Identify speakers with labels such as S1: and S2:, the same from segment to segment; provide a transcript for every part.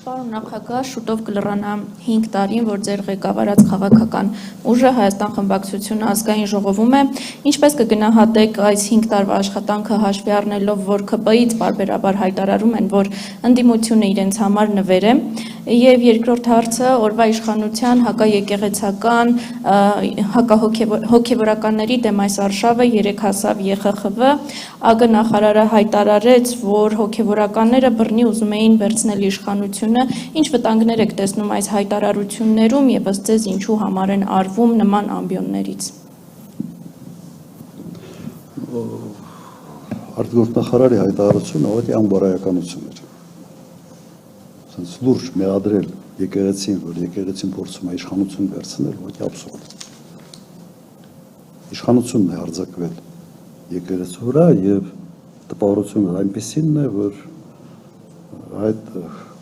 S1: Պարոն նախագահ, շուտով կլռանա 5 տարին, որ ձեր ղեկավարած քաղաքական ուժը Հայաստան խմբակցությունը ազգային ժողովում է, ինչպես կգնահատեք այս 5 տարվա աշխատանքը հաշվի առնելով, որ ԿՊ-ից բարբերաբար հայտարարում են, որ ընդդիմությունը իրենց համար նվեր է, եւ երկրորդ հարցը օրվա իշխանության հակաեկեղեցական հոգեվորականների դեմ այս արշավը երեք հասավ ԵԽԽՎ, ԱԳ նախարարը հայտարարեց, որ հոգեվորականները բռնի ուզում էին վերցնել իշխանությունը, ինչ վտանգներ եք տեսնում այս հայտարարություններում եւ ըստ ձեզ ինչու համար են արվում նման ամբիոններից։
S2: Արտգործնախարարի հայտարարությունը ուղղակի անբարոյականություն էր։ Սենց լուրջ մեղադրել եկեղեցին, որ եկեղեցին փորձում է իշխանություն վերցնել, ուղղակի աբսուրդ է։ Իշխանությունն է արձակվել եկեղեցու վրա եւ տպավորությունը այնպեսին է, որ այդ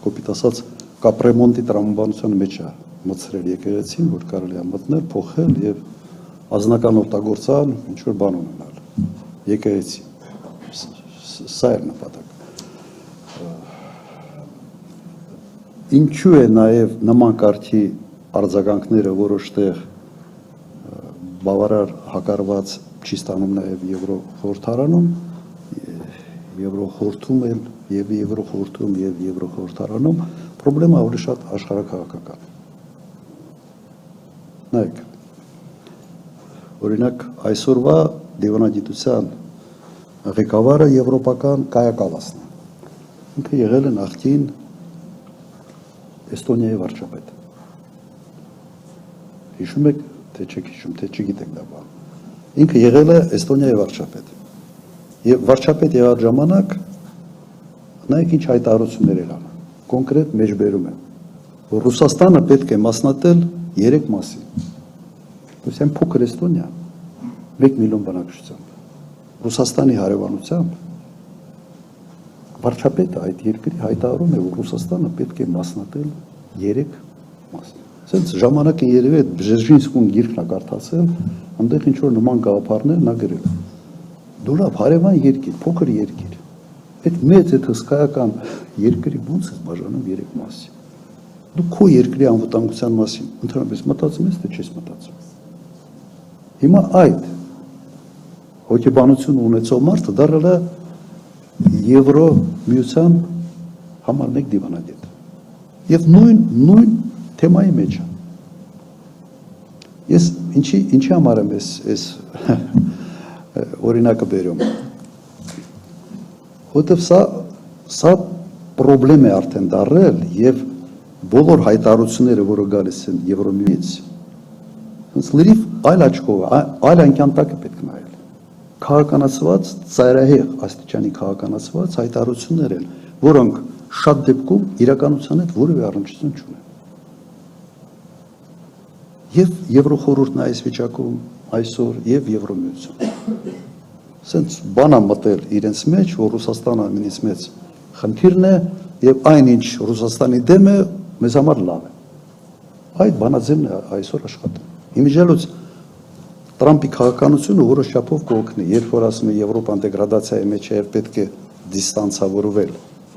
S2: կոպիտ ասած կապրեմոնտի տրամաբանության մեջ է մտցրել եկեղեցին, որ կարելի է մտնել, փոխել եւ ազնական օգտագործան ինչ որ բան ունենալ եկեղեցի։ Սա է նպատակը։ Ինչու է նաեւ նման կարգի արձագանքները որոշտեղ բավարար հակարված չի ստանում նաեւ Եվրոխորհրդարանում, Եվրոխորհրդում եւ Եվրոխորհրդում եւ Եվրոխորհրդարանում խնդրեմը ավելի շատ աշխարհակաղակական։ Նայեք, օրինակ այսօրվա դիվանագիտության ղեկավարը եվրոպական Կայա Կալասն է։ Ինքը եղել է նախկին Էստոնիայի վարչապետ։ Հիշում եք, թե չեք հիշում, թե չգիտեք դա բան։ Ինքը եղել է Էստոնիայի վարչապետ։ Եվ վարչապետ եղած ժամանակ նայեք ինչ հայտարարություններ էր անում։ Կոնկրետ մեջբերում է, որ Ռուսաստանը պետք է մասնատել 3 մասի։ Ուսեն փոքր Էստոնիա 1 միլիոն բնակչությամբ։ Ռուսաստանի հարևանությամբ վարչապետը այդ երկրի հայտարարում է, որ Ռուսաստանը պետք է մասնատել 3 մասի։ Սենց ժամանակը երևի այդ Բժեզինսկուն գիրքն է կարդացել, այնտեղ ինչ որ նման գաղափարներ նա գրել է։ Դու լավ հարևան երկիր, փոքր երկիր։ Այդ մեծ այդ հսկայական երկրի ո՞նց է բաժանում 3 մասի։ Դու քո երկրի անվտանգության մասին ընդհանրապես մտածում ես, թե չես մտածում։ Հիմա այդ հոգեբանություն ունեցող մարդը դառել է Եվրո միության համար 1 դիվանագետ։ Եվ նույն թեմայի մեջ է։ Ես ինչի համար եմ այս օրինակը բերում։ Որտեվ սա պրոբլեմ է արդեն դառել եւ բոլոր հայտարարությունները, որը գալիս են Եվրոմիից, ոնց լրիվ այլ աչքով, այլ անկյան տակ է պետք նայել։ Քաղաքականացված, ծայրահեղ աստիճանի քաղաքականացված հայտարարություններ են, որոնք շատ դեպքում իրականության հետ որևէ առնչություն չունեն։ Եվ Եվրոխորհուրդն այս վիճակում այսօր եւ Եվրոմիությունը։ Սենց բանա մտել իրենց մեջ, որ Ռուսաստանը ամենից մեծ խնդիրն է եւ այնինչ Ռուսաստանի դեմ է, մեզ համար լավ է։ Այդ բանաձևն է այսօր աշխատում։ Իմիջիալոց Տրամպի քաղաքականությունը որոշ չափով կօգնի, երբ որ ասում է Եվրոպան դեգրադացիայի մեջ է, պետք է դիստանցավորվել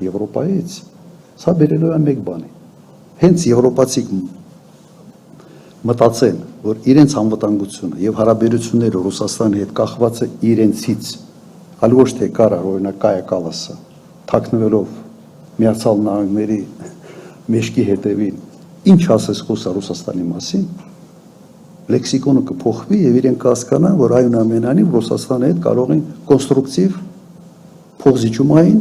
S2: Եվրոպայից, սա բերելու է մեկ բանի։ Հենց եվրոպացիք մտածեն, որ իրենց անվտանգությունը եւ հարաբերությունները Ռուսաստանի հետ կախված է իրենցից, այլ ոչ թե կարար օրինակ Կայա Կալասը թաքնվելով Միացյալ Նահանգների մեջքի հետևին, ինչ ասես խոսա Ռուսաստանի մասին, լեքսիկոնը կփոխվի եւ իրենք կհասկանան, որ այնուամենայնիվ Ռուսաստանի հետ կարող են կոնստրուկտիվ փոխզիջումային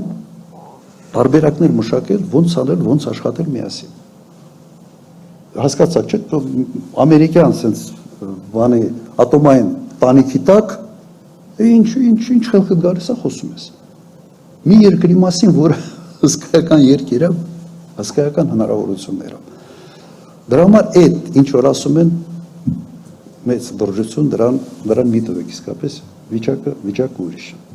S2: տարբերակներ մշակել, ոնց անել, ոնց աշխատել միասին։ Հասկացաք, չէ՞, ամերիկյան sense բանի ատոմային տանիքի տակ ինչ խելքը գալիս է խոսում ես։ Մի երկրի մասին, որ հսկայական երկիր է, հսկայական հնարավորություններով։ Դրա համար այդ ինչ որ ասում են մեծ դրժություն դրան մի տվեք իսկապես վիճակը ուրիշ է։